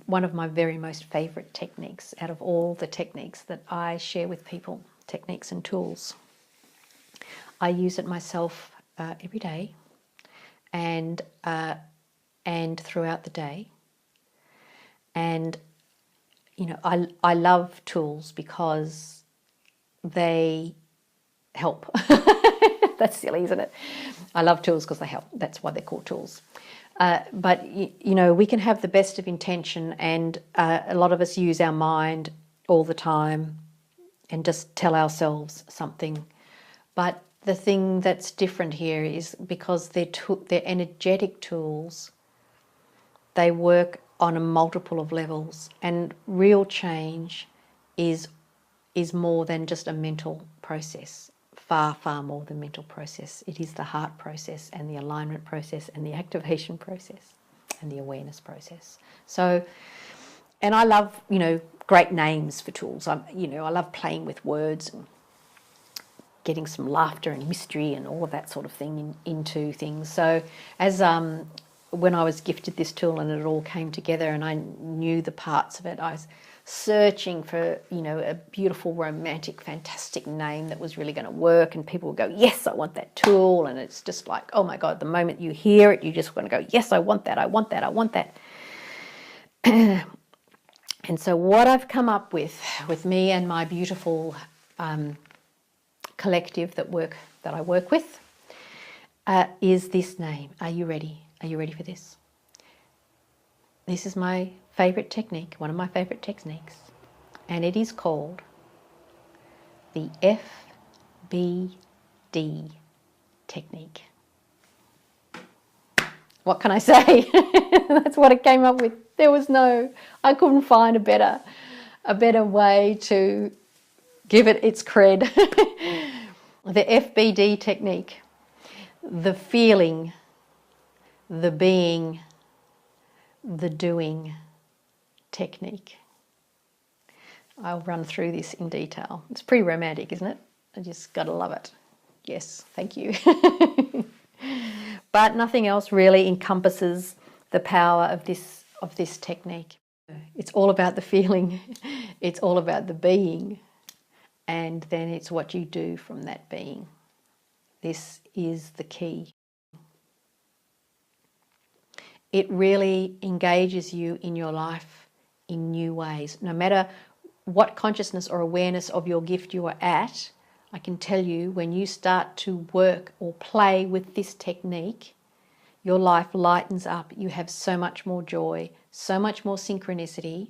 one of my very most favorite techniques out of all the techniques that I share with people, techniques and tools. I use it myself every day and throughout the day. And, you know, I love tools because they help. That's silly, isn't it? I love tools because they help. That's why they're called tools. But, you know, we can have the best of intention, and a lot of us use our mind all the time and just tell ourselves something. But the thing that's different here is because they're energetic tools, they work on a multiple of levels, and real change is more than just a mental process. Far, far more than mental process. It is the heart process and the alignment process and the activation process and the awareness process. So, and I love, you know, great names for tools. I love playing with words and getting some laughter and mystery and all of that sort of thing into things. So as when I was gifted this tool and it all came together and I knew the parts of it, I was searching for, you know, a beautiful, romantic, fantastic name that was really going to work, and people would go, yes, I want that tool. And it's just like, oh my God, the moment you hear it, you just want to go, yes, I want that, I want that, I want that. And so what I've come up with me and my beautiful collective that I work with is this name. Are you ready? Are you ready for this? This is my favorite technique, one of my favorite techniques, and it is called the FBD technique. What can I say? That's what it came up with. I couldn't find a better way to give it its cred. The FBD technique, the feeling, the being, the doing technique. I'll run through this in detail. It's pretty romantic, isn't it? I just gotta love it. Yes, thank you. But nothing else really encompasses the power of this technique. It's all about the feeling, it's all about the being, and then it's what you do from that being. This is the key. It really engages you in your life in new ways. No matter what consciousness or awareness of your gift you are at, I can tell you when you start to work or play with this technique, your life lightens up. You have so much more joy, so much more synchronicity,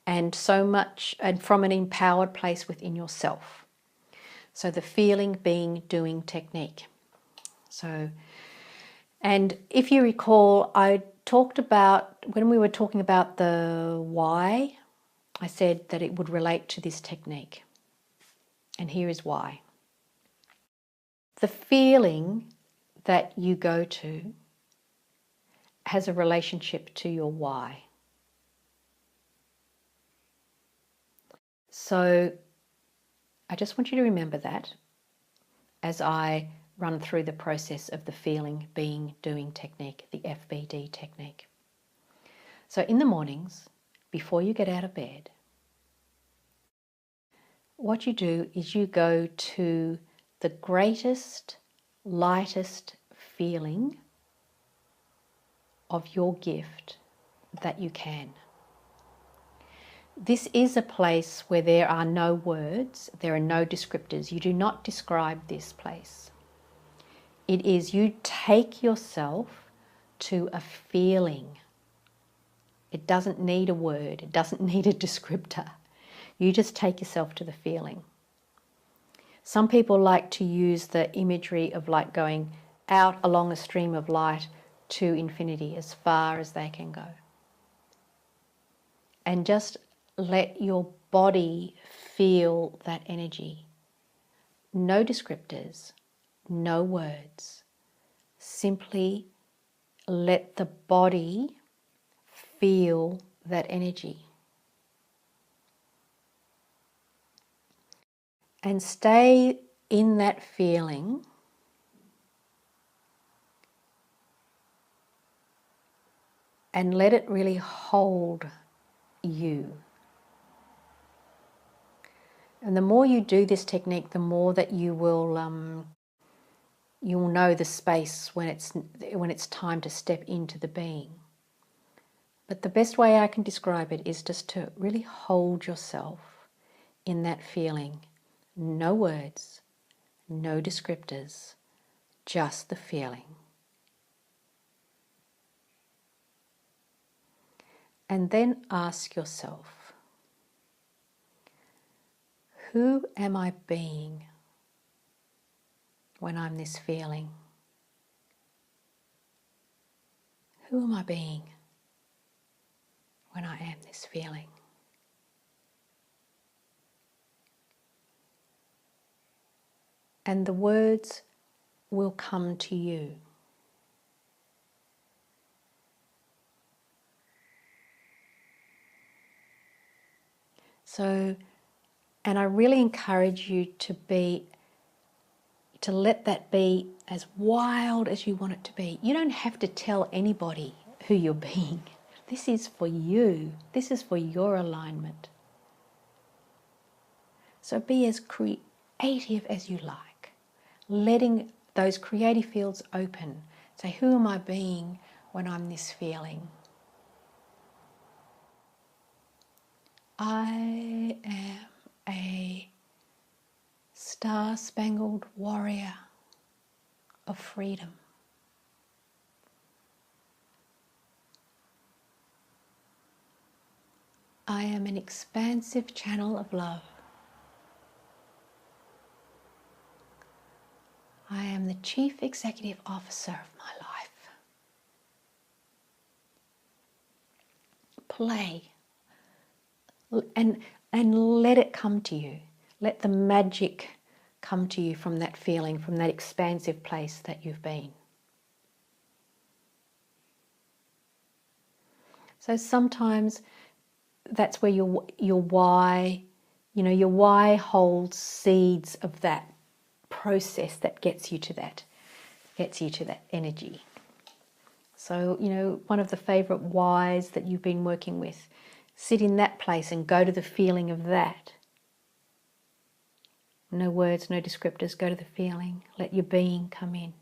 and from an empowered place within yourself. So the feeling, being, doing technique. And if you recall, I talked about, when we were talking about the why, I said that it would relate to this technique. And here is why. The feeling that you go to has a relationship to your why. So I just want you to remember that as I run through the process of the feeling, being, doing technique, the FBD technique. So in the mornings, before you get out of bed, what you do is you go to the greatest, lightest feeling of your gift that you can. This is a place where there are no words, there are no descriptors. You do not describe this place. It is you take yourself to a feeling. It doesn't need a word, it doesn't need a descriptor. You just take yourself to the feeling. Some people like to use the imagery of like going out along a stream of light to infinity, as far as they can go. And just let your body feel that energy. No descriptors, no words. Simply let the body feel that energy. And stay in that feeling and let it really hold you. And the more you do this technique, the more that you'll know the space when it's time to step into the being. But the best way I can describe it is just to really hold yourself in that feeling. No words, no descriptors, just the feeling. And then ask yourself, who am I being when I'm this feeling? Who am I being when I am this feeling? And the words will come to you. So, and I really encourage you to let that be as wild as you want it to be. You don't have to tell anybody who you're being. This is for you. This is for your alignment. So be as creative as you like, letting those creative fields open. Say, who am I being when I'm this feeling? I am a star-spangled warrior of freedom. I am an expansive channel of love. I am the Chief Executive Officer of my life. Play and let it come to you. Let the magic come to you from that feeling, from that expansive place that you've been. So sometimes that's where your why, your why holds seeds of that process that gets you to that energy. So, one of the favorite whys that you've been working with, sit in that place and go to the feeling of that. No words, no descriptors, go to the feeling. Let your being come in.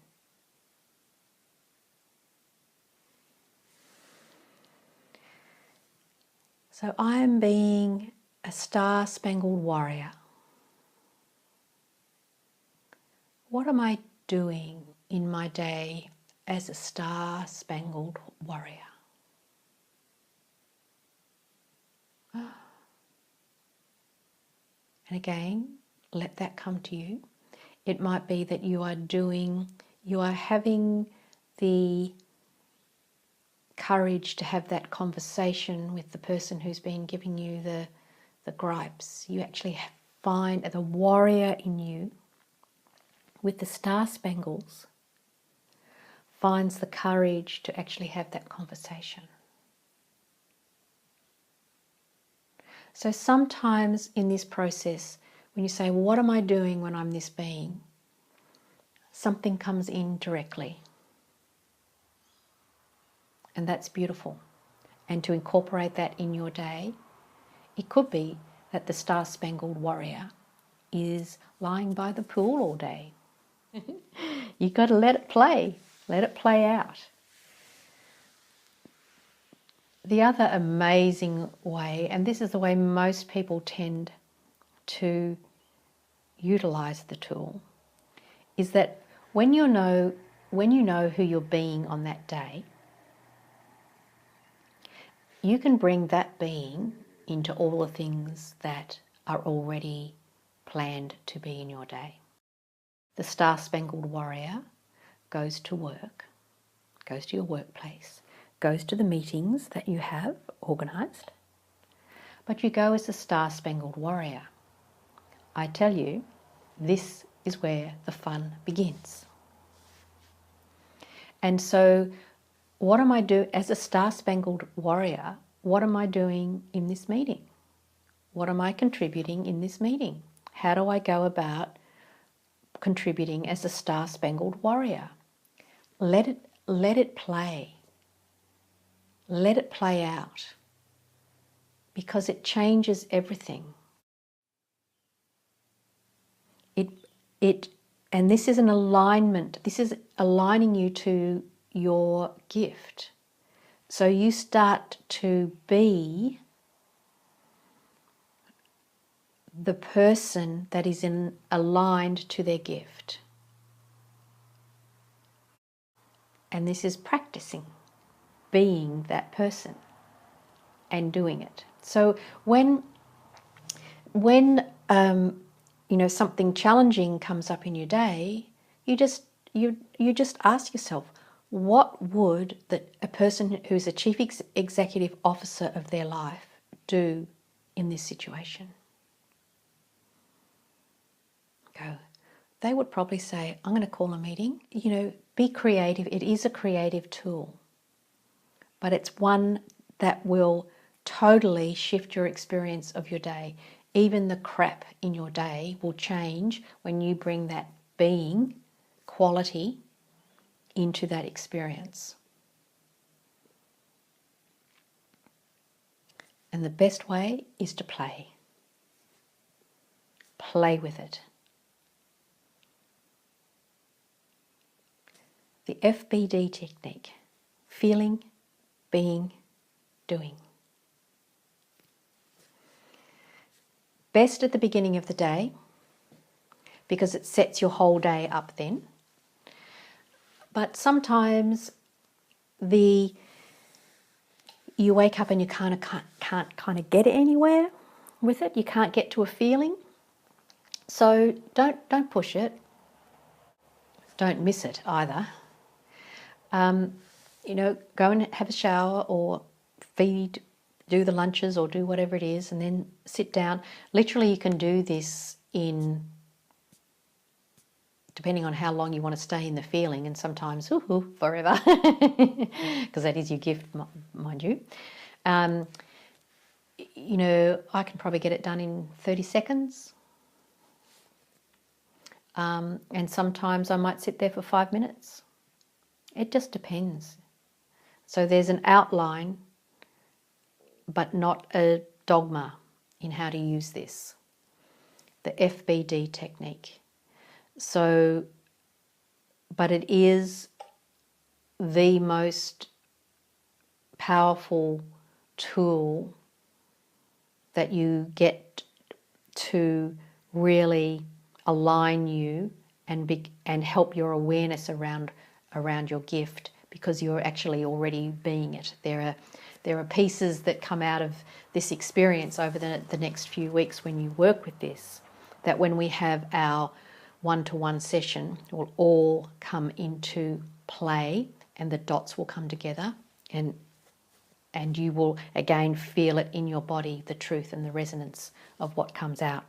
So I am being a star-spangled warrior. What am I doing in my day as a star-spangled warrior? And again, let that come to you. It might be that you are having the courage to have that conversation with the person who's been giving you the gripes. You actually find the warrior in you with the star spangles finds the courage to actually have that conversation. So sometimes in this process, when you say, well, what am I doing when I'm this being? Something comes in directly. And that's beautiful. And to incorporate that in your day, it could be that the star-spangled warrior is lying by the pool all day. You've got to let it play out. The other amazing way, and this is the way most people tend to utilize the tool, is that when you know who you're being on that day, you can bring that being into all the things that are already planned to be in your day. The star-spangled warrior goes to work, goes to your workplace, goes to the meetings that you have organised, but you go as a star-spangled warrior. I tell you, this is where the fun begins. And so what am I doing as a star-spangled warrior? What am I doing in this meeting? What am I contributing in this meeting? How do I go about contributing as a star-spangled warrior? Let it play. Let it play out, because it changes everything. And this is an alignment. This is aligning you to your gift. So you start to be the person that is aligned to their gift. And this is practicing being that person and doing it. So when something challenging comes up in your day, you just ask yourself, what would a person who's a chief executive officer of their life do in this situation? Go. They would probably say, I'm going to call a meeting. Be creative. It is a creative tool, but it's one that will totally shift your experience of your day. Even the crap in your day will change when you bring that being quality into that experience. And the best way is to play. Play with it. The FBD technique: feeling, being, doing. Best at the beginning of the day, because it sets your whole day up then. But sometimes you wake up and you can't kind of get anywhere with it. You can't get to a feeling. So don't push it. Don't miss it either. Go and have a shower or feed, do the lunches or do whatever it is, and then sit down. Literally, you can do this depending on how long you want to stay in the feeling, and sometimes forever, because that is your gift, mind you. I can probably get it done in 30 seconds. And sometimes I might sit there for 5 minutes. It just depends. So there's an outline, but not a dogma in how to use this. The FBD technique. So, but it is the most powerful tool that you get to really align you and help your awareness around your gift, because you're actually already being it. There are pieces that come out of this experience over the next few weeks when you work with this, that when we have our one-to-one session, will all come into play and the dots will come together, and you will again feel it in your body, the truth and the resonance of what comes out.